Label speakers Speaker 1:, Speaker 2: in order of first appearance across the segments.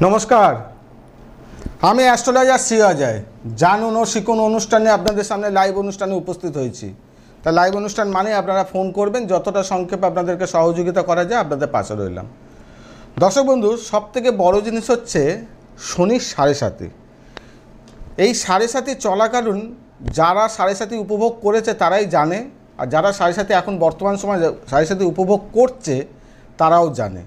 Speaker 1: নমস্কার, আমি অ্যাস্ট্রোলজার শ্রী অজয়। জানুন ও শিখুন অনুষ্ঠানে আপনাদের সামনে লাইভ অনুষ্ঠানে উপস্থিত হয়েছি। তা লাইভ অনুষ্ঠান মানে আপনারা ফোন করবেন, যতটা সংক্ষেপে আপনাদেরকে সহযোগিতা করা যায় আপনাদের পাশে রইলাম। দর্শক বন্ধু, সবথেকে বড় জিনিস হচ্ছে শনির 7.5। এই 7.5 চলাকালীন যারা 7.5 উপভোগ করেছে তারাই জানে, আর যারা 7.5 এখন বর্তমান সময় 7.5 উপভোগ করছে তারাও জানে।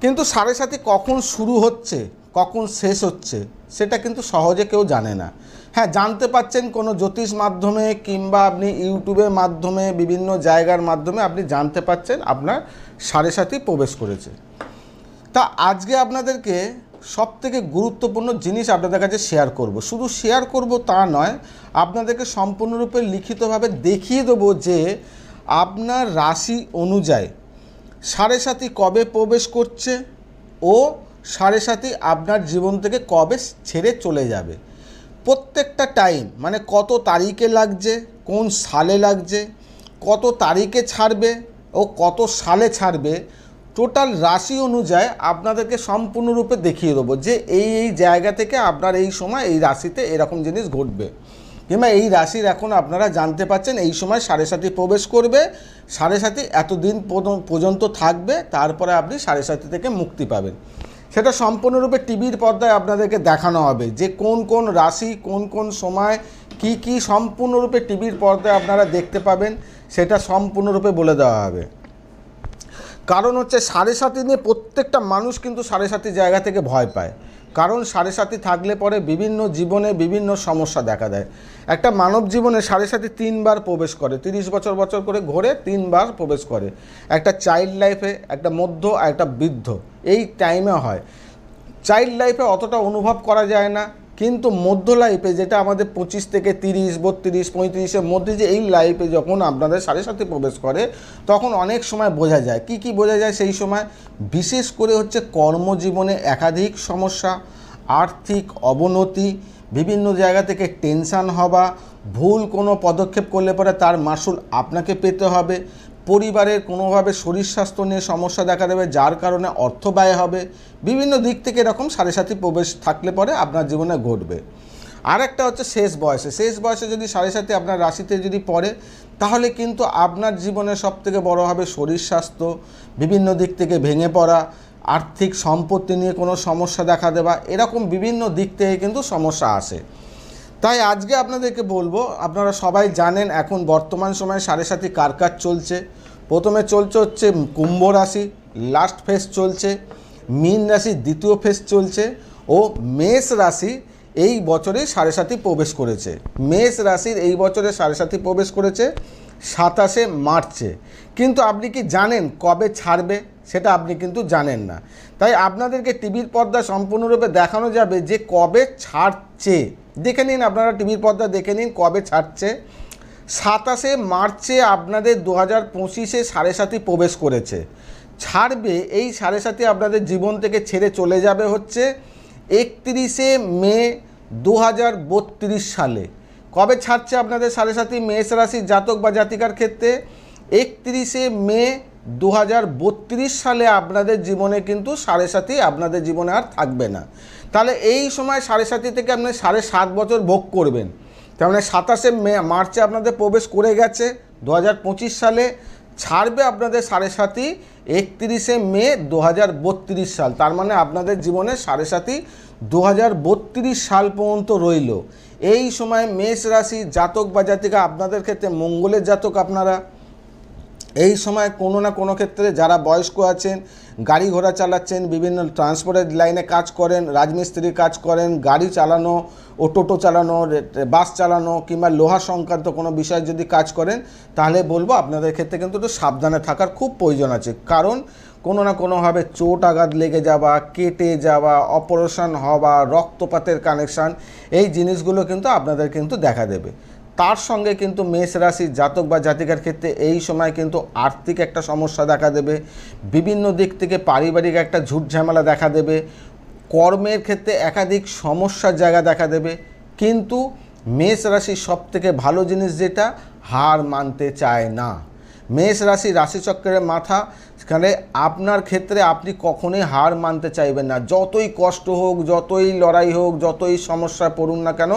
Speaker 1: কিন্তু 7.5 কখন শুরু হচ্ছে কখন শেষ হচ্ছে সেটা কিন্তু সহজে কেউ জানে না। হ্যাঁ, জানতে পাচ্ছেন কোনো জ্যোতিষ মাধ্যমে কিংবা আপনি ইউটিউবের মাধ্যমে বিভিন্ন জায়গার মাধ্যমে আপনি জানতে পাচ্ছেন আপনার 7.5 প্রবেশ করেছে। তা আজকে আপনাদেরকে সবথেকে গুরুত্বপূর্ণ জিনিস আপনাদের কাছে শেয়ার করব। শুধু শেয়ার করব তা নয়, আপনাদেরকে সম্পূর্ণরূপে লিখিতভাবে দেখিয়ে দেবো যে আপনার রাশি অনুযায়ী 7.5 কবে প্রবেশ করছে ও 7.5 আপনার জীবন থেকে কবে ছেড়ে চলে যাবে। প্রত্যেকটা টাইম মানে কত তারিখে লাগছে, কোন সালে লাগছে, কত তারিখে ছাড়বে ও কত সালে ছাড়বে, টোটাল রাশি অনুযায়ী আপনাদেরকে সম্পূর্ণরূপে দেখিয়ে দেবো যে এই জায়গা থেকে আপনার এই সময় এই রাশিতে এরকম জিনিস ঘটবে, কিংবা এই রাশির এখন আপনারা জানতে পাচ্ছেন এই সময় 7.5 প্রবেশ করবে, 7.5 এতদিন পর্যন্ত থাকবে, তারপরে আপনি 7.5 থেকে মুক্তি পাবেন। সেটা সম্পূর্ণরূপে টিভির পর্দায় আপনাদেরকে দেখানো হবে যে কোন কোন রাশি কোন কোন সময় কি কি সম্পূর্ণরূপে টিভির পর্দায় আপনারা দেখতে পাবেন, সেটা সম্পূর্ণরূপে বলে দেওয়া হবে। কারণ হচ্ছে 7.5 নিয়ে প্রত্যেকটা মানুষ কিন্তু 7.5 জায়গা থেকে ভয় পায়। কারণ 7.5 থাকলে পরে বিভিন্ন জীবনে বিভিন্ন সমস্যা দেখা দেয়। একটা মানব জীবনে 7.5 3বার প্রবেশ করে, 30 বছর বছর করে ঘোরে 3বার প্রবেশ করে। একটা চাইল্ড লাইফে, একটা মধ্য আর একটা বৃদ্ধ, এই টাইমে হয়। চাইল্ড লাইফে অতটা অনুভব করা যায় না, কিন্তু মধ্য লাইফে যেটা আমাদের 25 থেকে 30, 32, 35-এর মধ্যে যে এই লাইফে যখন আপনাদের 7.5 প্রবেশ করে তখন অনেক সময় বোঝা যায়। কি কি বোঝা যায় সেই সময়? বিশেষ করে হচ্ছে কর্মজীবনে একাধিক সমস্যা, আর্থিক অবনতি, বিভিন্ন জায়গা থেকে টেনশান হওয়া, ভুল কোনো পদক্ষেপ করলে পরে তার মাসুল আপনাকে পেতে হবে, পরিবারের কোনোভাবে শরীর স্বাস্থ্য নিয়ে সমস্যা দেখা দেবে যার কারণে অর্থ ব্যয় হবে, বিভিন্ন দিক থেকে এরকম 7.5 প্রবেশ থাকলে পরে আপনার জীবনে ঘটবে। আর একটা হচ্ছে শেষ বয়সে যদি 7.5 আপনার রাশিতে যদি পড়ে তাহলে কিন্তু আপনার জীবনে সবথেকে বড় হবে শরীর স্বাস্থ্য, বিভিন্ন দিক থেকে ভেঙে পড়া, আর্থিক সম্পত্তি নিয়ে কোনো সমস্যা দেখা দেওয়া, এরকম বিভিন্ন দিক থেকে কিন্তু সমস্যা আসে। তাই আজকে আপনাদেরকে বলবো, আপনারা সবাই জানেন এখন বর্তমান সময়ে 7.5 কার কার চলছে। প্রথমে চলছে হচ্ছে কুম্ভ রাশি, লাস্ট ফেজ চলছে, মীন রাশি দ্বিতীয় ফেজ চলছে, ও মেষ রাশি এই বছরে 7.5 প্রবেশ করেছে। মেষ রাশির এই বছরে 7.5 প্রবেশ করেছে 27 মার্চে। কিন্তু আপনি কি জানেন কবে ছাড়বে? সেটা আপনি কিন্তু জানেন না। তাই আপনাদেরকে টিভির পর্দা সম্পূর্ণরূপে দেখানো যাবে যে কবে ছাড়ছে। দেখে নিন, আপনারা টিভির পর্দা দেখে নিন কবে ছাড়ছে। 27 মার্চে আপনাদের 2025-এ 7.5 প্রবেশ করেছে, ছাড়বে এই 7.5 আপনাদের জীবন থেকে ছেড়ে চলে যাবে হচ্ছে 31 মে 2032 সালে। কবে ছাড়ছে আপনাদের 7.5 মেষ রাশির জাতক বা জাতিকার ক্ষেত্রে? 31 মে 2032 সালে আপনাদের জীবনে কিন্তু 7.5 আপনাদের জীবনে আর থাকবে না। তাহলে এই সময় 7.5 থেকে আপনি 7.5 বছর ভোগ করবেন। তার মানে 27 মার্চে আপনাদের প্রবেশ করে গেছে 2025 সালে, ছাড়বে আপনাদের 7.5 31 মে 2032 সাল। তার মানে আপনাদের জীবনে 7.5 2032 সাল পর্যন্ত রইল। এই সময় মেষ রাশি জাতক বা জাতিকা, আপনাদের ক্ষেত্রে মঙ্গলের জাতক আপনারা, এই সময় কোনো না কোনো ক্ষেত্রে যারা বয়স্ক আছেন, গাড়ি ঘোড়া চালাচ্ছেন, বিভিন্ন ট্রান্সপোর্টের লাইনে কাজ করেন, রাজমিস্ত্রির কাজ করেন, গাড়ি চালানো ও টোটো চালানো, বাস চালানো কিংবা লোহা সংক্রান্ত কোনো বিষয়ে যদি কাজ করেন তাহলে বলবো আপনাদের ক্ষেত্রে কিন্তু একটু সাবধানে থাকার খুব প্রয়োজন আছে। কারণ কোনো না কোনোভাবে চোট আঘাত লেগে যাওয়া, কেটে যাওয়া, অপারেশন হওয়া, রক্তপাতের কানেকশান, এই জিনিসগুলো কিন্তু আপনাদের কিন্তু দেখা দেবে। তার সঙ্গে কিন্তু মেষ রাশির জাতক বা জাতিকার ক্ষেত্রে এই সময় কিন্তু আর্থিক একটা সমস্যা দেখা দেবে, বিভিন্ন দিক থেকে পারিবারিক একটা ঝুট ঝামেলা দেখা দেবে, কর্মের ক্ষেত্রে একাধিক সমস্যার জায়গা দেখা দেবে। কিন্তু মেষ রাশির সবথেকে ভালো জিনিস যেটা, হার মানতে চায় না। মেষ রাশি রাশিচক্রের মাথা, সেখানে আপনার ক্ষেত্রে আপনি কখনোই হার মানতে চাইবেন না। যতই কষ্ট হোক, যতই লড়াই হোক, যতই সমস্যায় পড়ুন না কেন,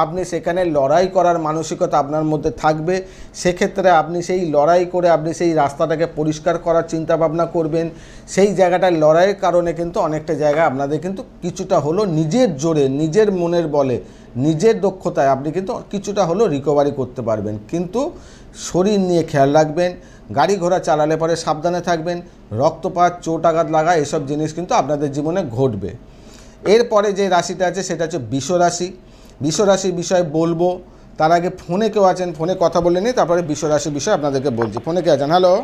Speaker 1: আপনি সেখানে লড়াই করার মানসিকতা আপনার মধ্যে থাকবে। সেক্ষেত্রে আপনি সেই লড়াই করে আপনি সেই রাস্তাটাকে পরিষ্কার করার চিন্তাভাবনা করবেন। সেই জায়গাটায় লড়াইয়ের কারণে কিন্তু অনেকটা জায়গা আপনাদের কিন্তু কিছুটা হলো নিজের জোরে, নিজের মনের বলে, নিজের দক্ষতায় আপনি কিন্তু কিছুটা হলো রিকভারি করতে পারবেন। কিন্তু শরীর নিয়ে খেয়াল রাখবেন, গাড়ি ঘোড়া চালালে পরে সাবধানে থাকবেন, রক্তপাত, চোট আঘাত লাগা এসব জিনিস কিন্তু আপনাদের জীবনে ঘটবে। এরপরে যে রাশিটা আছে সেটা হচ্ছে বৃষ রাশি। বৃষ রাশির বিষয়ে বলবো, তার আগে ফোনে কেউ আছেন, ফোনে কথা বলে নিই, তারপরে বৃষ রাশির বিষয়ে আপনাদেরকে বলছি। ফোনে কে আছেন? হ্যালো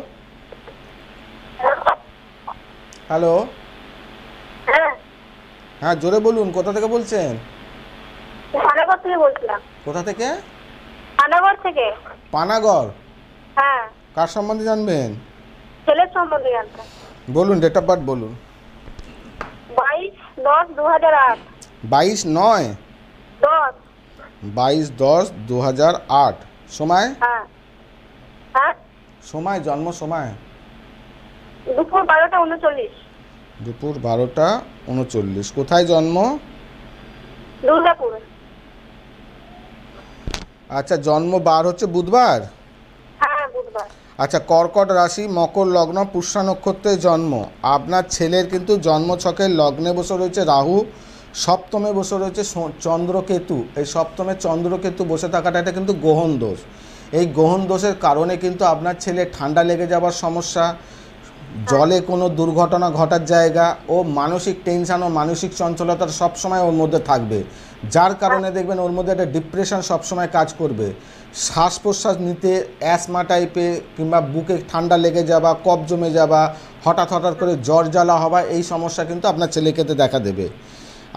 Speaker 1: হ্যালো, হ্যাঁ জোরে বলুন, কোথা থেকে বলছেন?
Speaker 2: পানাগড় থেকে বলছিলাম।
Speaker 1: কোথা থেকে?
Speaker 2: পানাগড় থেকে।
Speaker 1: পানাগড়?
Speaker 2: হ্যাঁ।
Speaker 1: কার সম্বন্ধে জানবেন?
Speaker 2: ছেলের সম্বন্ধে জানতাম।
Speaker 1: বলুন, ডেট অফ বার্থ বলুন।
Speaker 2: 22/10/2008।
Speaker 1: 22/9?
Speaker 2: 10।
Speaker 1: 22/10/2008। সময়?
Speaker 2: হ্যাঁ হ্যাঁ।
Speaker 1: সময়, জন্ম সময়?
Speaker 2: দুপুর 12টা 39।
Speaker 1: দুপুর 12টা 39। কোথায় জন্ম?
Speaker 2: দুর্গাপুর।
Speaker 1: আচ্ছা, জন্ম বার হচ্ছে বুধবার?
Speaker 2: হ্যাঁ বুধবার।
Speaker 1: আচ্ছা, কর্কট রাশি, মকর লগ্ন, পুষ্যা নক্ষত্রে জন্ম। আপনার ছেলের কিন্তু জন্মছকের লগ্নে বসে রয়েছে রাহু, সপ্তমে বসে রয়েছে চন্দ্রকেতু। এই সপ্তমে চন্দ্রকেতু বসে থাকাটা এটা কিন্তু গ্রহণ দোষ। এই গ্রহণ দোষের কারণে কিন্তু আপনার ছেলে ঠান্ডা লেগে যাওয়ার সমস্যা, জলে কোনো দুর্ঘটনা ঘটার জায়গা, ও মানসিক টেনশন ও মানসিক চঞ্চলতার সবসময় ওর মধ্যে থাকবে, যার কারণে দেখবেন ওর মধ্যে একটা ডিপ্রেশন সবসময় কাজ করবে। শ্বাস প্রশ্বাস নিতে অ্যাসমা টাইপের, কিংবা বুকে ঠান্ডা লেগে যাওয়া, কফ জমে যাওয়া, হঠাৎ হঠাৎ করে জ্বর জ্বালা হওয়া, এই সমস্যা কিন্তু আপনার ছেলেকে দেখা দেবে।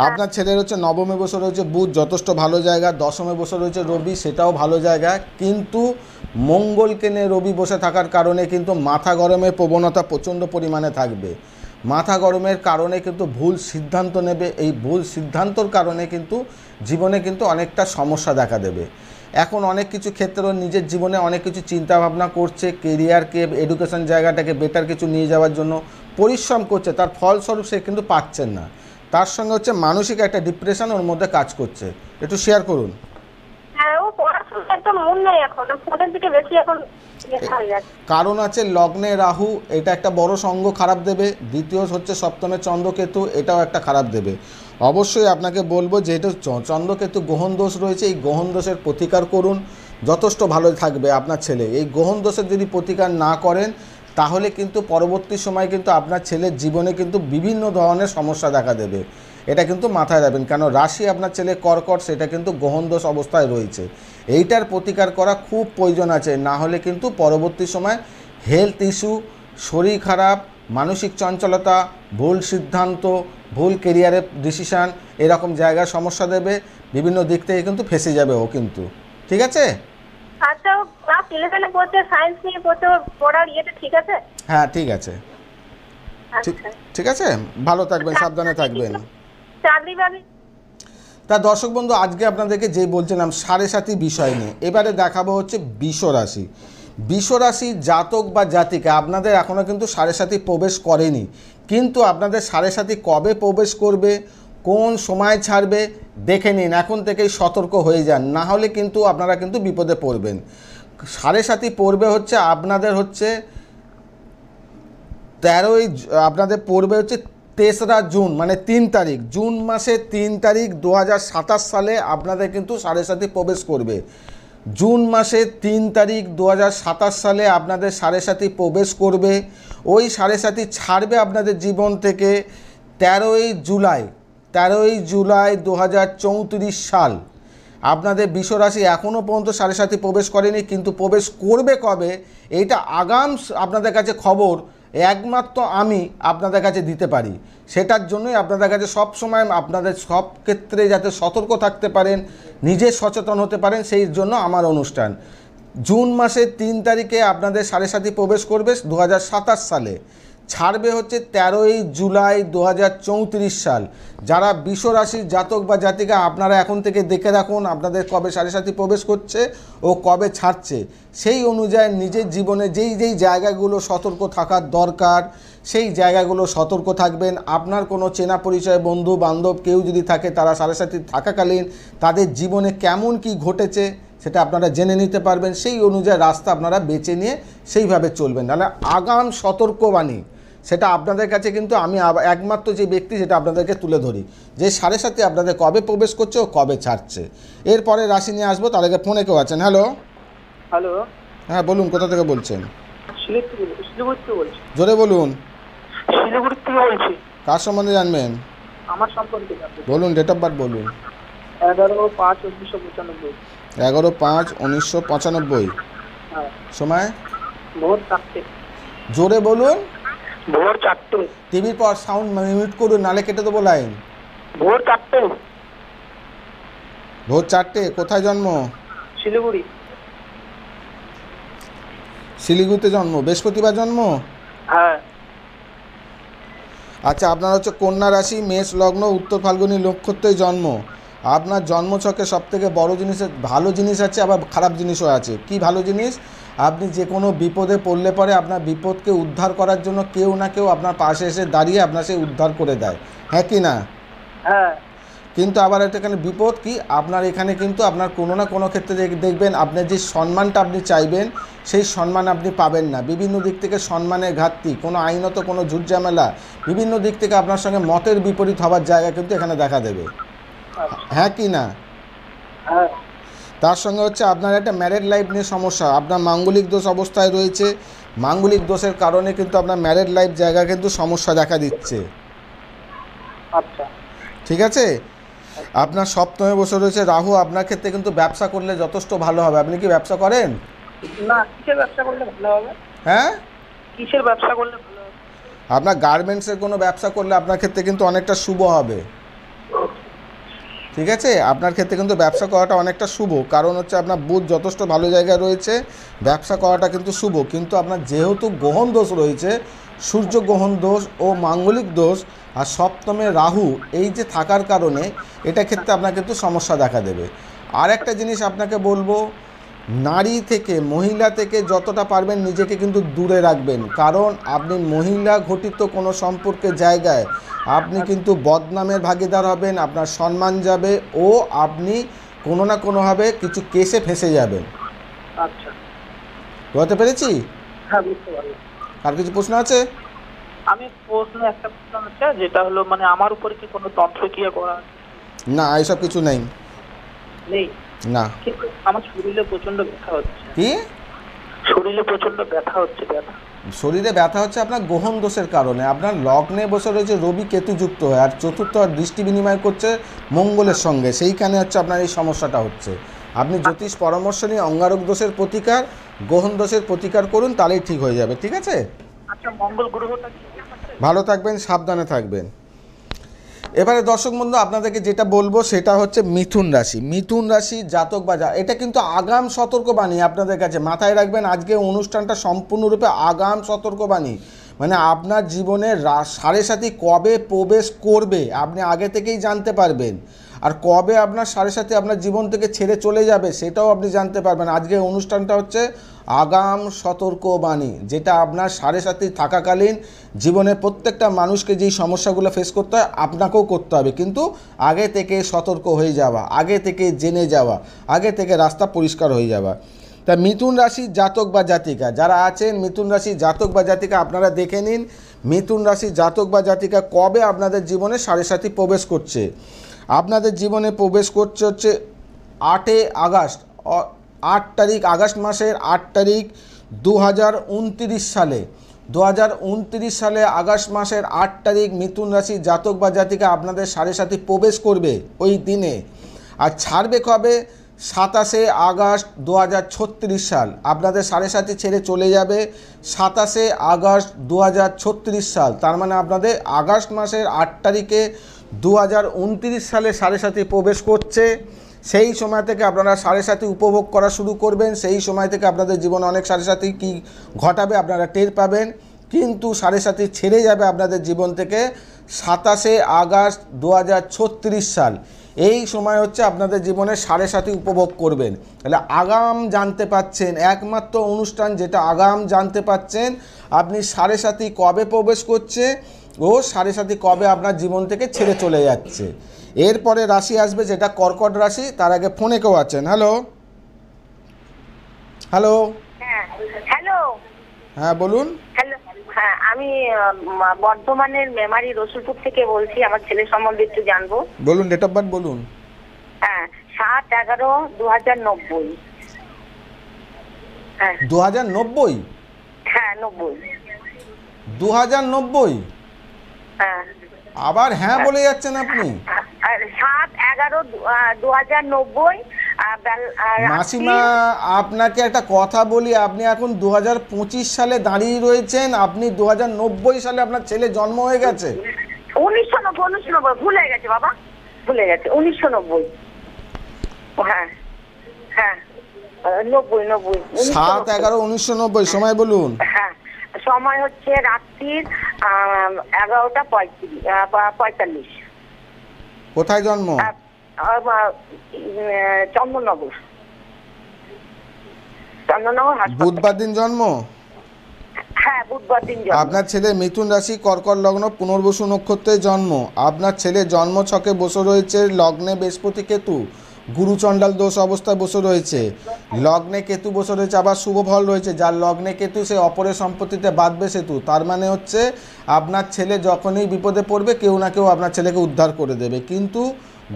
Speaker 1: আপনার ছেলের হচ্ছে নবমে বসে রয়েছে বুধ, যথেষ্ট ভালো জায়গা। দশমে বসে রয়েছে রবি, সেটাও ভালো জায়গা। কিন্তু মঙ্গলকে নিয়ে রবি বসে থাকার কারণে কিন্তু মাথা গরমের প্রবণতা প্রচণ্ড পরিমাণে থাকবে। মাথা গরমের কারণে কিন্তু ভুল সিদ্ধান্ত নেবে। এই ভুল সিদ্ধান্তর কারণে কিন্তু জীবনে কিন্তু অনেকটা সমস্যা দেখা দেবে। এখন অনেক কিছু ক্ষেত্রে নিজের জীবনে অনেক কিছু চিন্তা ভাবনা করছে, কেরিয়ারকে, এডুকেশন জায়গাটাকে বেটার কিছু নিয়ে যাওয়ার জন্য পরিশ্রম করছে, তার ফলস্বরূপ সে কিন্তু পাচ্ছেন না। তার সঙ্গে হচ্ছে মানসিক একটা ডিপ্রেশন ওর মধ্যে কাজ করছে। একটু শেয়ার করুন।
Speaker 2: হ্যাঁ, ও পড়াশোনা একদম মন নেই এখন, ফোনের দিকে বেশি এখন হয়ে যাচ্ছে।
Speaker 1: কারণ আছে লগ্নে রাহু, এটা একটা বড় সঙ্গ খারাপ দেবে। দ্বিতীয় হচ্ছে সপ্তমে চন্দ্রকেতু, এটাও একটা খারাপ দেবে। অবশ্যই আপনাকে বলবো, যেহেতু চন্দ্রকেতু গ্রহণ দোষ রয়েছে, এই গ্রহণ দোষের প্রতিকার করুন, যথেষ্ট ভালো থাকবে আপনার ছেলে। এই গ্রহণ দোষের যদি প্রতিকার না করেন, তাহলে কিন্তু পরবর্তী সময় কিন্তু আপনার ছেলের জীবনে কিন্তু বিভিন্ন ধরনের সমস্যা দেখা দেবে। এটা কিন্তু মাথায় রাখবেন, কেন রাশি আপনার ছেলে কর্কট, সেটা কিন্তু গ্রহণ দোষ অবস্থায় রয়েছে। এইটার প্রতিকার করা খুব প্রয়োজন আছে, না হলে কিন্তু পরবর্তী সময় হেলথ ইস্যু, শরীর খারাপ, মানসিক চঞ্চলতা, ভুল সিদ্ধান্ত, ভুল কেরিয়ারের ডিসিশান, এরকম জায়গায় সমস্যা দেবে। বিভিন্ন দিক থেকে কিন্তু ফেঁসে যাবে ও কিন্তু। ঠিক আছে?
Speaker 2: আচ্ছা, ও ক্লাস 11-এ পড়ছে, সায়েন্স নিয়ে পড়ছে, ওর পড়ার ইয়েটা ঠিক আছে?
Speaker 1: হ্যাঁ ঠিক আছে,
Speaker 2: আচ্ছা
Speaker 1: ঠিক আছে, ভালো থাকবেন, সাবধানে থাকবেন।
Speaker 2: চাকরি বাকরি?
Speaker 1: তা দর্শক বন্ধু, আজকে আপনাদেরকে যে বলছিলাম 7.5 বিষয় নিয়ে, এবারে দেখাবো হচ্ছে বৃষ রাশি। বৃষ রাশি জাতক বা জাতিকা, আপনাদের এখনও কিন্তু 7.5 প্রবেশ করেনি, কিন্তু আপনাদের 7.5 কবে প্রবেশ করবে, কোন সময় ছাড়বে দেখে নিন, এখন থেকেই সতর্ক হয়ে যান, না হলে কিন্তু আপনারা কিন্তু বিপদে পড়বেন। 7.5 পড়বে হচ্ছে আপনাদের হচ্ছে 13ই, আপনাদের পড়বে হচ্ছে 3রা জুন, মানে 3 তারিখ, জুন মাসে 3 তারিখ 2027 সালে আপনাদের কিন্তু 7.5 প্রবেশ করবে। জুন মাসে 3 তারিখ 2027 সালে আপনাদের 7.5 প্রবেশ করবে। ওই 7.5 ছাড়বে আপনাদের জীবন থেকে 13ই জুলাই, 2034 সাল। আপনাদের বৃষ রাশি এখনও পর্যন্ত 7.5 প্রবেশ করেনি, কিন্তু প্রবেশ করবে কবে, এইটা আগাম আপনাদের কাছে খবর একমাত্র আমি আপনাদের কাছে দিতে পারি। সেটার জন্যই আপনাদের কাছে সব সময় আপনাদের সব ক্ষেত্রে যাতে সতর্ক থাকতে পারেন, নিজে সচেতন হতে পারেন, সেই জন্য আমার অনুষ্ঠান। জুন মাসের 3 তারিখে আপনাদের 7.5 প্রবেশ করবে 2027 সালে। ছাড়বে হচ্ছে 13ই জুলাই 2034 সাল। যারা বৃষ রাশির জাতক বা জাতিকা আপনারা এখন থেকে দেখে রাখুন আপনাদের কবে সাড়ে সাথী প্রবেশ করছে ও কবে ছাড়ছে, সেই অনুযায়ী নিজের জীবনে যেই যেই জায়গাগুলো সতর্ক থাকার দরকার সেই জায়গাগুলো সতর্ক থাকবেন। আপনার কোনো চেনা পরিচয় বন্ধু বান্ধব কেউ যদি থাকে তারা সাড়ে সাথী থাকাকালীন তাদের জীবনে কেমন কি ঘটেছে সেটা আপনারা জেনে নিতে পারবেন, সেই অনুযায়ী রাস্তা আপনারা বেছে নিয়ে সেইভাবে চলবেন। তাহলে আগাম সতর্কবাণী সেটা আপনাদের কাছে কিন্তু আমি একমাত্র যে ব্যক্তি সেটা আপনাদেরকে তুলে ধরি যে সাড়ে সাথে আপনাদের কবে প্রবেশ করছে ও কবে ছাড়ছে। এরপরে রাশি নিয়ে আসবো, তার আগে ফোনে কেউ আছেন। হ্যালো
Speaker 3: হ্যালো,
Speaker 1: হ্যাঁ বলুন, কোথা থেকে বলছেন?
Speaker 3: শিলিগুড়ি থেকে বলছি।
Speaker 1: জোরে বলুন।
Speaker 3: শিলিগুড়ি থেকে বলছি।
Speaker 1: কার সম্বন্ধে জানবেন?
Speaker 3: আমার সম্পর্কে জানতে।
Speaker 1: বলুন, ডেট অফ বার্থ বলুন।
Speaker 3: 11/5/1995।
Speaker 1: 11/5/1995।
Speaker 3: হ্যাঁ।
Speaker 1: সময়?
Speaker 3: ভোর 4টে।
Speaker 1: জোরে বলুন।
Speaker 3: ভোর 4টে।
Speaker 1: টিভির পর সাউন্ড মিউট করুন, নালে কেটে দেবো লাইন।
Speaker 3: ভোর 4টে।
Speaker 1: ভোর 4টে। কোথায় জন্ম?
Speaker 3: শিলিগুড়ি।
Speaker 1: শিলিগুড়িতে জন্ম। বৃহস্পতিবার জন্ম?
Speaker 3: হ্যাঁ।
Speaker 1: আচ্ছা, আপনার হচ্ছে কন্যা রাশি, মেষ লগ্ন, উত্তর ফাল্গুনী নক্ষত্রেই জন্ম। আপনার জন্মছকে সবথেকে বড় জিনিসের ভালো জিনিস আছে, আবার খারাপ জিনিসও আছে। কি ভালো জিনিস? আপনি যে কোনো বিপদে পড়লে পরে আপনার বিপদকে উদ্ধার করার জন্য কেউ না কেউ আপনার পাশে এসে দাঁড়িয়ে আপনার সেই উদ্ধার করে দেয়, হ্যাঁ কি না?
Speaker 3: হ্যাঁ।
Speaker 1: কিন্তু আবার এখানে বিপদ কি, আপনার এখানে কিন্তু আপনার কোনো না কোনো ক্ষেত্রে দেখবেন আপনার যে সম্মানটা আপনি চাইবেন সেই সম্মান আপনি পাবেন না। বিভিন্ন দিক থেকে সম্মানের ঘাটতি, কোনো আইনত কোনো ঝুটঝামেলা, বিভিন্ন দিক থেকে আপনার সঙ্গে মতের বিপরীত হওয়ার জায়গা কিন্তু এখানে দেখা দেবে, হ্যাঁ কি না?
Speaker 3: হ্যাঁ।
Speaker 1: তার সঙ্গে হচ্ছে আপনার একটা ম্যারেড লাইফ নিয়ে সমস্যা, আপনার মাঙ্গলিক দোষ অবস্থায় রয়েছে। মাঙ্গলিক দোষের কারণে কিন্তু আপনার ম্যারেড লাইফ জায়গা কিন্তু সমস্যা দেখা দিচ্ছে।
Speaker 3: আচ্ছা,
Speaker 1: ঠিক আছে। আপনার সপ্তমে বসে রয়েছে রাহু, আপনার ক্ষেত্রে কিন্তু ব্যবসা করলে যথেষ্ট ভালো হবে। আপনি কি ব্যবসা করেন?
Speaker 3: না, কিসের ব্যবসা করলে ভালো হবে?
Speaker 1: হ্যাঁ,
Speaker 3: কিসের ব্যবসা করলে ভালো হবে?
Speaker 1: আপনার গার্মেন্টসের কোনো ব্যবসা করলে আপনার ক্ষেত্রে কিন্তু অনেকটা শুভ হবে, ঠিক আছে। আপনার ক্ষেত্রে কিন্তু ব্যবসা করাটা অনেকটা শুভ, কারণ হচ্ছে আপনার বুধ যথেষ্ট ভালো জায়গায় রয়েছে, ব্যবসা করাটা কিন্তু শুভ। কিন্তু আপনার যেহেতু গ্রহণ দোষ রয়েছে, সূর্য গ্রহণ দোষ ও মাঙ্গলিক দোষ আর সপ্তমে রাহু, এই যে থাকার কারণে এটা ক্ষেত্রে আপনার কিন্তু সমস্যা দেখা দেবে। আর একটা জিনিস আপনাকে বলবো, নারী থেকে মহিলা থেকে যতটা পারবেন নিজেকে কিন্তু দূরে রাখবেন, কারণ আপনি মহিলা ঘটিত কোনো সম্পর্কের জায়গায় আপনি কিন্তু বদনামের ভাগিদার হবেন, আপনার সম্মান যাবে ও আপনি কোনো না কোনোভাবে কিছু কেসে ফেঁসে যাবেন।
Speaker 3: আচ্ছা,
Speaker 1: বুঝতে পেরেছি?
Speaker 3: হ্যাঁ, বুঝতে পারলাম।
Speaker 1: আর কিছু প্রশ্ন আছে?
Speaker 3: আমি একটা প্রশ্ন আছে, যেটা হলো মানে আমার উপরে কি কোনো তন্ত্রক্রিয়া করা আছে?
Speaker 1: না, এইসব কিছু নেই।
Speaker 3: নেই?
Speaker 1: না।
Speaker 3: কিন্তু আমার শরীরে প্রচন্ড ব্যথা হচ্ছে।
Speaker 1: কি?
Speaker 3: শরীরে প্রচন্ড ব্যথা হচ্ছে।
Speaker 1: শরীরে ব্যথা হচ্ছে আপনার গ্রহণ দোষের কারণে। আপনার লগ্নে বসে রয়েছে রবি কেতু যুক্ত হয়ে, আর চতুর্থ দৃষ্টি বিনিময় করছে মঙ্গলের সঙ্গে, সেইখানে হচ্ছে আপনার এই সমস্যাটা হচ্ছে। আপনি জ্যোতিষ পরামর্শ নিয়ে অঙ্গারক দোষের প্রতিকার, গ্রহণ দোষের প্রতিকার করুন, তাহলেই ঠিক হয়ে যাবে, ঠিক আছে।
Speaker 3: আচ্ছা, মঙ্গল গ্রহটা কি?
Speaker 1: ভালো থাকবেন, সাবধানে থাকবেন। এবারে দর্শক বন্ধু আপনাদেরকে যেটা বলবো সেটা হচ্ছে মিথুন রাশি। মিথুন রাশি জাতক বা এটা কিন্তু আগাম সতর্কবাণী আপনাদের কাছে, মাথায় রাখবেন। আজকে অনুষ্ঠানটা সম্পূর্ণরূপে আগাম সতর্কবাণী, মানে আপনার জীবনে সাড়ে সাথী কবে প্রবেশ করবে আপনি আগে থেকেই জানতে পারবেন, আর কবে আপনার সাড়ে সাথী আপনার জীবন থেকে ছেড়ে চলে যাবে সেটাও আপনি জানতে পারবেন। আজকে অনুষ্ঠানটা হচ্ছে আগাম সতর্কবাণী, যেটা আপনার সাড়ে সাথী থাকাকালীন জীবনের প্রত্যেকটা মানুষকে যেই সমস্যাগুলো ফেস করতে হয় আপনাকেও করতে হবে, কিন্তু আগে থেকে সতর্ক হয়ে যাওয়া, আগে থেকে জেনে যাওয়া, আগে থেকে রাস্তা পরিষ্কার হয়ে যাওয়া। তা মিথুন রাশির জাতক বা জাতিকা যারা আছেন, মিথুন রাশির জাতক বা জাতিকা আপনারা দেখে নিন মিথুন রাশির জাতক বা জাতিকা কবে আপনাদের জীবনে সাড়ে সাথী প্রবেশ করছে। আপনাদের জীবনে প্রবেশ করছে হচ্ছে 8 আগস্ট, 8 তারিখ, আগস্ট মাসের 8 তারিখ 2029 সালে। 2029 সালে আগস্ট মাসের 8 তারিখ মিথুন রাশির জাতক বা জাতিকা আপনাদের সাড়ে সাথী প্রবেশ করবে ওই দিনে। আর ছাড়বে কবে? 27 আগস্ট 2036 সাল। আপনাদের সাড়ে সাথী ছেড়ে চলে যাবে 27 আগস্ট 2036 সাল। তার মানে আপনাদের আগস্ট মাসের 8 তারিখে 2029 সালে সাড়ে সাথী প্রবেশ করছে। সেই সময় থেকে আপনারা সাড়ে সাথী উপভোগ করা শুরু করবেন। সেই সময় থেকে আপনাদের জীবনে অনেক সাড়ে সাথী কী ঘটাবে আপনারা টের পাবেন। কিন্তু সাড়ে সাথী ছেড়ে যাবে আপনাদের জীবন থেকে 27শে আগস্ট 2036 সাল। এই সময় হচ্ছে আপনাদের জীবনে সাড়ে সাথী উপভোগ করবেন। তাহলে আগাম জানতে পাচ্ছেন, একমাত্র অনুষ্ঠান যেটা আগাম জানতে পাচ্ছেন আপনি সাড়ে সাথী কবে প্রবেশ করছে ও সাড়ে সাথী কবে আপনার জীবন থেকে ছেড়ে চলে যাচ্ছে। এরপরে রাশি আসবে যেটা কর্কট রাশি। তার আগে ফোনে কেউ আছেন। হ্যালো হ্যালো
Speaker 4: হ্যাঁ, হ্যালো।
Speaker 1: হ্যাঁ বলুন।
Speaker 4: হ্যালো, হ্যাঁ, আমি বর্ধমানের মেমারি রসুলপুর থেকে বলছি। আমার ছেলে সম্বন্ধে একটু জানবো।
Speaker 1: বলুন, ডেট অফ বার্থ বলুন।
Speaker 4: হ্যাঁ, 7/11/2090। হ্যাঁ
Speaker 1: 2090?
Speaker 4: হ্যাঁ 90।
Speaker 1: 2090?
Speaker 4: হ্যাঁ,
Speaker 1: আবার হ্যাঁ বলে যাচ্ছেন আপনি।
Speaker 4: আর 7/11/2090।
Speaker 1: মাসিমা, আপনাকে একটা কথা বলি, আপনি এখন 2025 সালে দাঁড়িয়ে রয়েছেন। আপনি 2090 সালে আপনার ছেলে জন্ম হয়ে গেছে।
Speaker 4: 1990 ভুলে গেছে বাবা, ভুলে গেছে 1990। হ্যাঁ হ্যাঁ 90।
Speaker 1: 7/11/1990। সময় বলুন।
Speaker 4: হ্যাঁ, সময় হচ্ছে রাত্রির 11:45।
Speaker 1: কোথায় জন্ম?
Speaker 4: চন্দননগর হাসপাতাল।
Speaker 1: বুধবার দিন জন্ম?
Speaker 4: হ্যাঁ, বুধবার দিন জন্ম।
Speaker 1: আপনার ছেলে মিথুন রাশি, কর্কট লগ্ন, পুনর্বসু নক্ষত্রে জন্ম। আপনার ছেলে জন্ম ছকে বসে রয়েছে লগ্নে বৃহস্পতি কেতু, গুরুচণ্ডাল দোষ অবস্থায় বসে রয়েছে। লগ্নে কেতু বসে রয়েছে, আবার শুভ ফল রয়েছে। যার লগ্নে কেতু সে অপরের সম্পত্তিতে বাঁধবে সেতু। তার মানে হচ্ছে আপনার ছেলে যখনই বিপদে পড়বে কেউ না কেউ আপনার ছেলেকে উদ্ধার করে দেবে। কিন্তু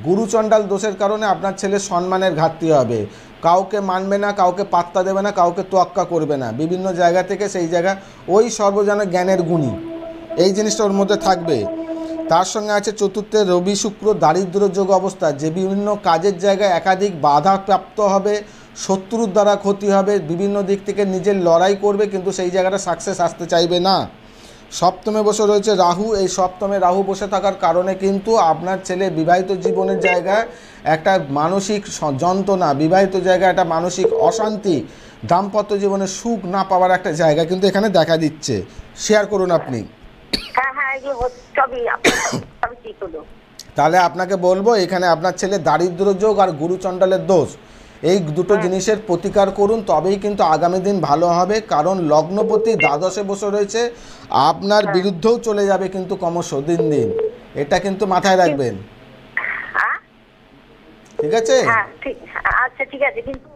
Speaker 1: গুরুচণ্ডাল দোষের কারণে আপনার ছেলের সম্মানের ঘাটতি হবে। কাউকে মানবে না, কাউকে পাত্তা দেবে না, কাউকে তোয়াক্কা করবে না। বিভিন্ন জায়গা থেকে সেই জায়গা ওই সর্বজন জ্ঞানের গুণী, এই জিনিসটা ওর মধ্যে থাকবে। তার সঙ্গে আছে চতুর্থে রবি শুক্র দারিদ্র যোগ অবস্থা, যে বিভিন্ন কাজের জায়গায় একাধিক বাধা প্রাপ্ত হবে, শত্রুর দ্বারা ক্ষতি হবে, বিভিন্ন দিক থেকে নিজের লড়াই করবে কিন্তু সেই জায়গাটা সাকসেস আসতে চাইবে না। সপ্তমে বসে রয়েছে রাহু। এই সপ্তমে রাহু বসে থাকার কারণে কিন্তু আপনার ছেলে বিবাহিত জীবনের জায়গায় একটা মানসিক যন্ত্রণা, বিবাহিত জায়গায় একটা মানসিক অশান্তি, দাম্পত্য জীবনে সুখ না পাওয়ার একটা জায়গা কিন্তু এখানে দেখা দিচ্ছে। শেয়ার করুন আপনি।
Speaker 4: হ্যাঁ হ্যাঁ, এগুলো সবই ঠিক হলো।
Speaker 1: তাহলে আপনাকে বলবো এখানে আপনার ছেলে দারিদ্র যোগ আর গুরুচণ্ডালের দোষ, এই দুটো জিনিসের প্রতিকার করুন, তবেই কিন্তু আগামী দিন ভালো হবে। কারণ লগ্নপতি দ্বাদশে বসে রয়েছে, আপনার বিরুদ্ধেও চলে যাবে কিন্তু ক্রমশ দিন দিন। এটা কিন্তু মাথায় রাখবেন, ঠিক আছে?
Speaker 4: হ্যাঁ ঠিক, আচ্ছা ঠিক আছে। কিন্তু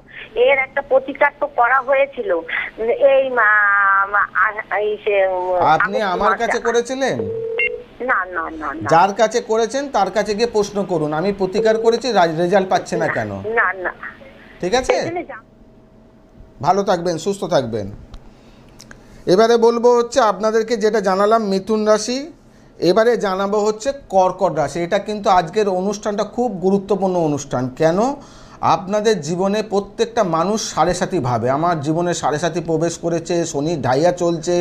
Speaker 4: এর একটা প্রতিকার তো করা হয়েছিল। এই
Speaker 1: আপনি আমার কাছে করেছিলেন?
Speaker 4: না না না,
Speaker 1: যার কাছে করেছেন তার কাছে গিয়ে প্রশ্ন করুন, আমি প্রতিকার করেছি, রেজাল্ট পাচ্ছে না কেন।
Speaker 4: না না,
Speaker 1: ঠিক আছে, ভালো থাকবেন, সুস্থ থাকবেন। এবারে বলবো হচ্ছে আপনাদেরকে যেটা জানালাম মিথুন রাশি, এবারে জানাবো হচ্ছে কর্কট রাশি। এটা কিন্তু আজকের অনুষ্ঠানটা খুব গুরুত্বপূর্ণ অনুষ্ঠান। কেন? আপনাদের জীবনে প্রত্যেকটা মানুষ সাড়ে সাথী ভাবে, আমার জীবনে সাড়ে সাথী প্রবেশ করেছে, শনির ঢাইয়া চলছে,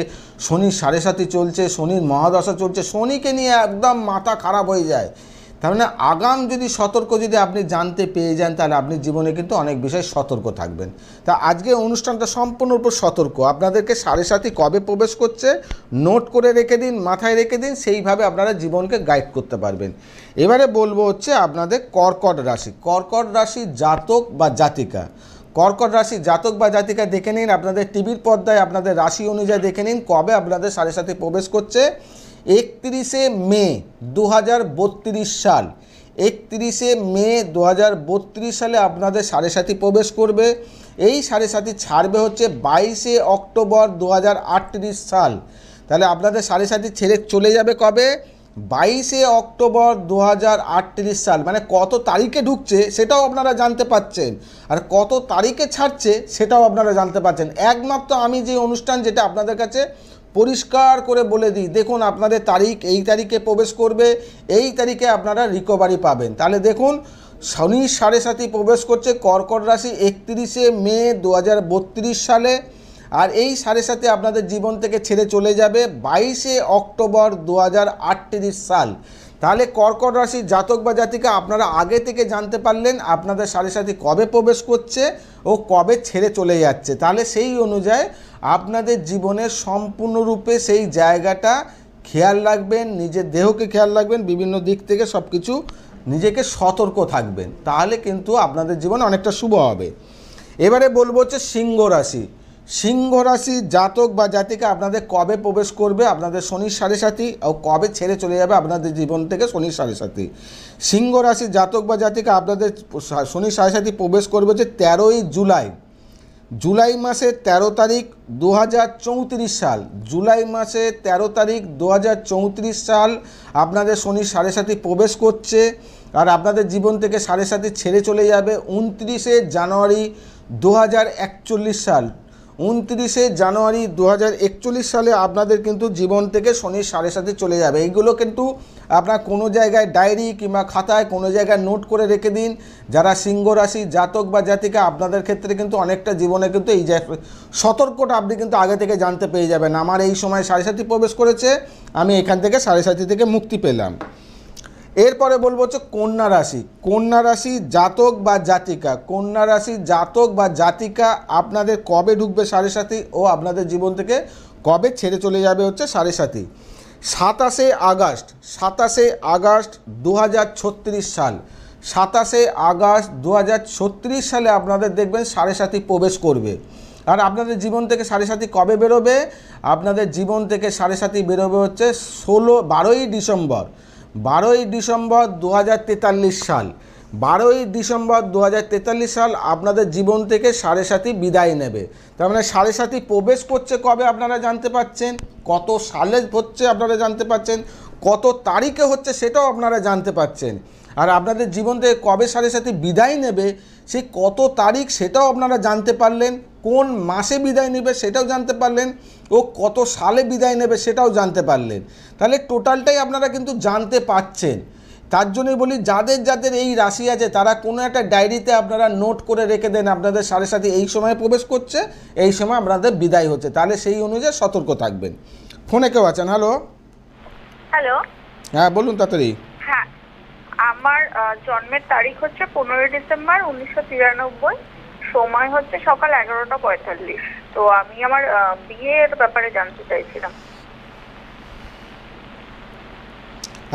Speaker 1: শনির সাড়ে সাথী চলছে, শনির মহাদশা চলছে, শনিকে নিয়ে একদম মাথা খারাপ হয়ে যায়। তার মানে আগাম যদি সতর্ক যদি আপনি জানতে পেয়ে যান তাহলে আপনি জীবনে কিন্তু অনেক বিষয়ে সতর্ক থাকবেন। তা আজকে অনুষ্ঠানটা সম্পূর্ণ উপর সতর্ক। আপনাদেরকে সাড়ে সাথী কবে প্রবেশ করছে নোট করে রেখে দিন, মাথায় রেখে দিন, সেইভাবে আপনারা জীবনকে গাইড করতে পারবেন। এবারে বলবো হচ্ছে আপনাদের কর্কট রাশি। কর্কট রাশি জাতক বা জাতিকা, কর্কট রাশি জাতক বা জাতিকা দেখে নিন আপনাদের টিভির পর্দায়, আপনাদের রাশি অনুযায়ী দেখে নিন কবে আপনাদের সাড়ে সাথী প্রবেশ করছে। 31শে মে 2032 সাল, 31শে মে 2032 সালে আপনাদের সাড়ে সাথী প্রবেশ করবে। এই সাড়ে সাথী ছাড়বে হচ্ছে 22শে অক্টোবর 2038 সাল। তাহলে আপনাদের সাড়ে সাথী ছেড়ে চলে যাবে কবে? 22শে অক্টোবর 2038 সাল। মানে কত তারিখে ঢুকছে সেটাও আপনারা জানতে পাচ্ছেন, আর কত তারিখে ছাড়ছে সেটাও আপনারা জানতে পাচ্ছেন। একমাত্র আমি যে অনুষ্ঠান যেটা আপনাদের কাছে পরিষ্কার করে বলে দিই, দেখুন আপনাদের তারিখ এই তারিখে প্রবেশ করবে, এই তারিখে আপনারা রিকভারি পাবেন। তাহলে দেখুন শনি সাড়ে সাথী প্রবেশ করছে কর্কট রাশি 31শে মে 2032 সালে, আর এই সাড়ে সাথে আপনাদের জীবন থেকে ছেড়ে চলে যাবে 22শে অক্টোবর 2038 সাল। তাহলে কর্কট রাশির জাতক বা জাতিকা আপনারা আগে থেকে জানতে পারলেন আপনাদের সাড়ে সাথী কবে প্রবেশ করছে ও কবে ছেড়ে চলে যাচ্ছে। তাহলে সেই অনুযায়ী আপনাদের জীবনের সম্পূর্ণরূপে সেই জায়গাটা খেয়াল রাখবেন, নিজের দেহকে খেয়াল রাখবেন, বিভিন্ন দিক থেকে সব কিছু নিজেকে সতর্ক থাকবেন, তাহলে কিন্তু আপনাদের জীবন অনেকটা শুভ হবে। এবারে বলবো হচ্ছে সিংহ রাশি। সিংহ রাশি জাতক বা জাতিকা আপনাদের কবে প্রবেশ করবে আপনাদের শনির সাড়ে সাথী ও কবে ছেড়ে চলে যাবে আপনাদের জীবন থেকে শনির সাড়ে সাথী। সিংহ রাশি জাতক বা জাতিকা আপনাদের শনির সাড়ে সাথী প্রবেশ করবে হচ্ছে 13ই জুলাই। জুলাই মাসের 13 তারিখ 2034 সাল, জুলাই মাসে 13 তারিখ 2034 সাল আপনাদের শনির সাড়ে সাথী প্রবেশ করছে। আর আপনাদের জীবন থেকে সাড়ে সাথী ছেড়ে চলে যাবে 29শে জানুয়ারি 2041 সাল। 29শে জানুয়ারি 2041 সালে আপনাদের কিন্তু জীবন থেকে শনির সাড়ে সাথী চলে যাবে। এইগুলো কিন্তু আপনার কোনো জায়গায় ডায়েরি কিংবা খাতায় কোনো জায়গায় নোট করে রেখে দিন। যারা সিংহ রাশি জাতক বা জাতিকা আপনাদের ক্ষেত্রে কিন্তু অনেকটা জীবনে কিন্তু এই সতর্কটা আপনি কিন্তু আগে থেকে জানতে পেয়ে যাবেন, আমার এই সময় সাড়ে সাথী প্রবেশ করেছে, আমি এখান থেকে সাড়ে সাথী থেকে মুক্তি পেলাম। এরপরে বলবো হচ্ছে কন্যা রাশি। কন্যা রাশি জাতক বা জাতিকা, কন্যা রাশি জাতক বা জাতিকা আপনাদের কবে ঢুকবে সাড়ে সাথী ও আপনাদের জীবন থেকে কবে ছেড়ে চলে যাবে হচ্ছে সাড়ে সাথী। 27শে আগস্ট 2036 সাল, 27শে আগস্ট 2036 সালে আপনাদের দেখবেন সাড়ে সাথী প্রবেশ করবে। আর আপনাদের জীবন থেকে সাড়ে সাথী কবে বেরোবে আপনাদের জীবন থেকে সাড়ে সাথী বেরোবে হচ্ছে 12ই ডিসেম্বর 2043 সাল। 12ই ডিসেম্বর 2043 সাল আপনাদের জীবন থেকে সাড়ে সাথী বিদায় নেবে। তার মানে সাড়ে সাথী প্রবেশ করছে কবে আপনারা জানতে পাচ্ছেন, কত সালে হচ্ছে আপনারা জানতে পাচ্ছেন, কত তারিখে হচ্ছে সেটাও আপনারা জানতে পাচ্ছেন। আর আপনাদের জীবন থেকে কবে সাড়ে সাথী বিদায় নেবে সেই কত তারিখ সেটাও আপনারা জানতে পারলেন, কোন মাসে বিদায় নেবে সেটাও জানতে পারলেন ও কত সালে বিদায় নেবে সেটাও জানতে পারলেন। তাহলে টোটালটাই আপনারা কিন্তু জানতে পাচ্ছেন। তার জন্যই বলি যাদের যাদের এই রাশি আছে তারা কোনো একটা ডায়েরিতে আপনারা নোট করে রেখে দেন আপনাদের সাড়ে সাথী এই সময় প্রবেশ করছে, এই সময় আপনাদের বিদায় হচ্ছে, তাহলে সেই অনুযায়ী সতর্ক থাকবেন। ফোনে কেউ আছেন? হ্যালো
Speaker 4: হ্যালো,
Speaker 1: হ্যাঁ বলুন তাড়াতাড়ি।
Speaker 4: হ্যাঁ, আমার জন্মের তারিখ হচ্ছে 15 ডিসেম্বর 1993, সময় হচ্ছে সকাল 11:45। তো আমি আমার বিয়ের ব্যাপারে জানতে চাইছিলাম।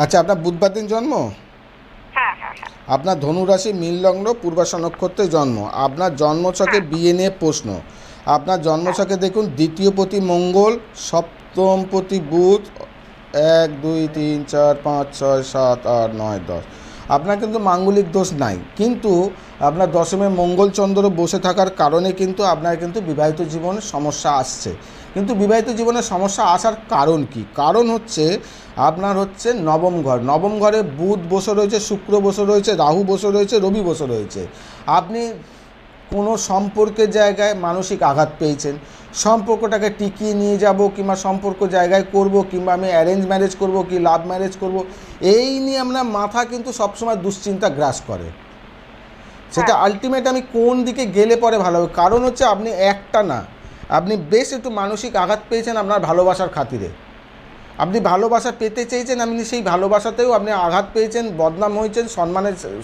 Speaker 1: আচ্ছা, আপনার বুধবার দিন জন্ম?
Speaker 4: হ্যাঁ হ্যাঁ হ্যাঁ।
Speaker 1: আপনার ধনুরাশি মীন লগ্ন পূর্বাশা নক্ষত্রে জন্ম। আপনার জন্মছকে বিয়ে নিয়ে প্রশ্ন। আপনার জন্মছকে দেখুন দ্বিতীয়পতি মঙ্গল, সপ্তমপতি বুধ, 1 2 3 4 5 6 7 8 9 10। আপনার কিন্তু মাঙ্গলিক দোষ নাই, কিন্তু আপনার দশমে মঙ্গলচন্দ্র বসে থাকার কারণে কিন্তু আপনার কিন্তু বিবাহিত জীবনে সমস্যা আসছে। কিন্তু বিবাহিত জীবনে সমস্যা আসার কারণ কি? কারণ হচ্ছে আপনার হচ্ছে নবম ঘরে বুধ বসে রয়েছে, শুক্র বসে রয়েছে, রাহু বসে রয়েছে, রবি বসে রয়েছে। আপনি কোনো সম্পর্কের জায়গায় মানসিক আঘাত পেয়েছেন, সম্পর্কটাকে টিকিয়ে নিয়ে যাব কিংবা সম্পর্ক জায়গায় করব কিংবা আমি অ্যারেঞ্জ ম্যারেজ করব কি লাভ ম্যারেজ করব, এই নিয়ে আপনার মাথা কিন্তু সবসময় দুশ্চিন্তা গ্রাস করে। সেটা আলটিমেট আমি কোন দিকে গেলে পরে ভালো হবে। কারণ হচ্ছে আপনি একটা না, আপনি বেশ একটু মানসিক আঘাত পেয়েছেন আপনার ভালোবাসার খাতিরে। আপনি ভালোবাসা পেতে চেয়েছেন, আপনি সেই ভালোবাসাতেও আপনি আঘাত পেয়েছেন, বদনাম হয়েছেন,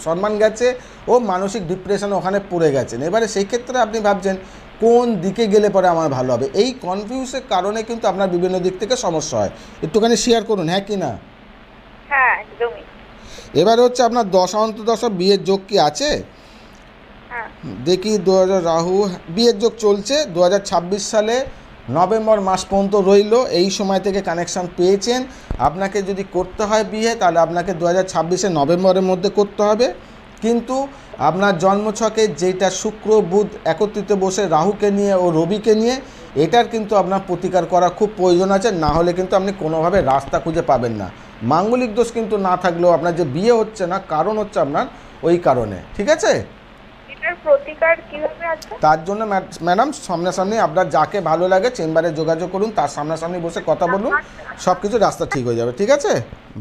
Speaker 1: সম্মান গেছে ও মানসিক ডিপ্রেশন ওখানে পড়ে গেছেন। এবারে সেই ক্ষেত্রে আপনি ভাবছেন কোন দিকে গেলে পরে আমার ভালো হবে। এই কনফিউজের কারণে কিন্তু আপনার বিভিন্ন দিক থেকে সমস্যা হয়। একটুখানি শেয়ার করুন, হ্যাঁ কি না?
Speaker 4: হ্যাঁ একদমই।
Speaker 1: এবারে হচ্ছে আপনার দশা অন্তর্দশা বিয়ের যোগ কি আছে দেখি। 2000 রাহু বিয়ের যোগ চলছে 2026 সালে নভেম্বর মাস পর্যন্ত রইল। এই সময় থেকে কানেকশান পেয়েছেন। আপনাকে যদি করতে হয় বিয়ে তাহলে আপনাকে 2026 নভেম্বরের মধ্যে করতে হবে। কিন্তু আপনার জন্মছকে যেটা শুক্র বুধ একত্রিত বসে রাহুকে নিয়ে ও রবিকে নিয়ে, এটার কিন্তু আপনার প্রতিকার করা খুব প্রয়োজন আছে, না হলে কিন্তু আপনি কোনোভাবে রাস্তা খুঁজে পাবেন না। মাঙ্গলিক দোষ কিন্তু না থাকলেও আপনার যে বিয়ে হচ্ছে না কারণ হচ্ছে আপনার ওই কারণে, ঠিক আছে?
Speaker 4: প্রতিকার কিভাবে আছে?
Speaker 1: তার জন্য ম্যাডাম সামনাসামনি আপনার যাকে ভালো লাগে চেম্বারে যোগাযোগ করুন, তার সামনাসামনি বসে কথা বলুন, সব কিছু রাস্তা ঠিক হয়ে যাবে, ঠিক আছে?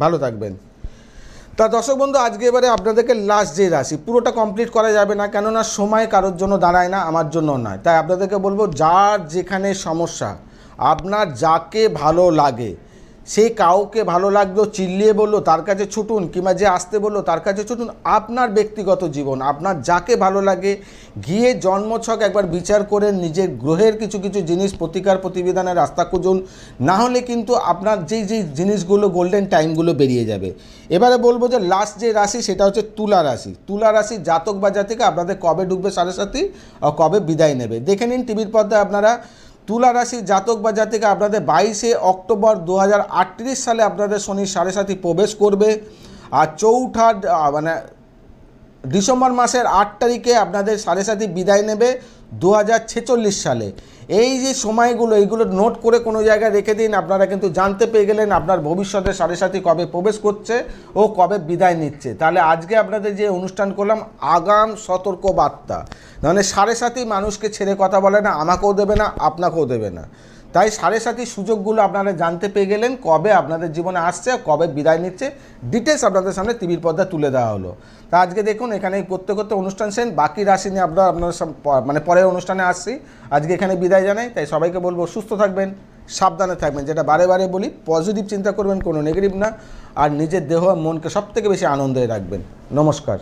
Speaker 1: ভালো থাকবেন। তা দর্শক বন্ধু, আজকে এবারে আপনাদেরকে লাস্ট যে রাশি, পুরোটা কমপ্লিট করা যাবে না, কেননা সময় কারোর জন্য দাঁড়ায় না, আমার জন্য নয়। তাই আপনাদেরকে বলবো যার যেখানে সমস্যা, আপনার যাকে ভালো লাগে সে কাউকে ভালো লাগলো চিল্লিয়ে বললো তার কাছে ছুটুন, কিংবা যে আসতে বললো তার কাছে ছুটুন, আপনার ব্যক্তিগত জীবন, আপনার যাকে ভালো লাগে গিয়ে জন্মছক একবার বিচার করে নিজের গ্রহের কিছু কিছু জিনিস প্রতিকার প্রতিবিধানের রাস্তা খুঁজুন, না হলে কিন্তু আপনার যেই যেই জিনিসগুলো গোল্ডেন টাইমগুলো বেরিয়ে যাবে। এবারে বলবো যে লাস্ট যে রাশি সেটা হচ্ছে তুলা রাশি। তুলা রাশির জাতক বা জাতিকা আপনাদের কবে ঢুকবে সাড়ে সাথী আর কবে বিদায় নেবে দেখে নিন টিভির পর্দায় আপনারা। তুলা রাশির জাতক বা জাতিকা আপনাদের 22শে অক্টোবর 2038 সালে আপনাদের শনি সাড়ে সাথী প্রবেশ করবে, আর মানে ডিসেম্বর মাসের 8 তারিখে আপনাদের সাড়ে সাথী বিদায় নেবে 2046 সালে। এই যে সময়গুলো এইগুলো নোট করে কোনো জায়গায় রেখে দিন, আপনারা কিন্তু জানতে পেয়ে গেলেন আপনার ভবিষ্যতে সাড়ে সাথী কবে প্রবেশ করছে ও কবে বিদায় নিচ্ছে। তাহলে আজকে আপনাদের যে অনুষ্ঠান করলাম আগাম সতর্ক বার্তা, মানে সাড়ে সাথী মানুষকে ছেড়ে কথা বলে না, আমাকেও দেবে না আপনাকেও দেবে না। তাই সাড়ে সাথী সুযোগগুলো আপনারা জানতে পেয়ে গেলেন, কবে আপনাদের জীবনে আসছে কবে বিদায় নিচ্ছে, ডিটেলস আপনাদের সামনে টিভির পর্দা তুলে দেওয়া হলো। তা আজকে দেখুন এখানেই করতে করতে অনুষ্ঠান শেষ, বাকি রাশি নিয়ে আপনার মানে পরের অনুষ্ঠানে আসছি। আজকে এখানে বিদায় জানাই, তাই সবাইকে বলবো সুস্থ থাকবেন, সাবধানে থাকবেন, যেটা বারে বারে বলি পজিটিভ চিন্তা করবেন, কোনো নেগেটিভ না, আর নিজের দেহ মনকে সবথেকে বেশি আনন্দে রাখবেন। নমস্কার।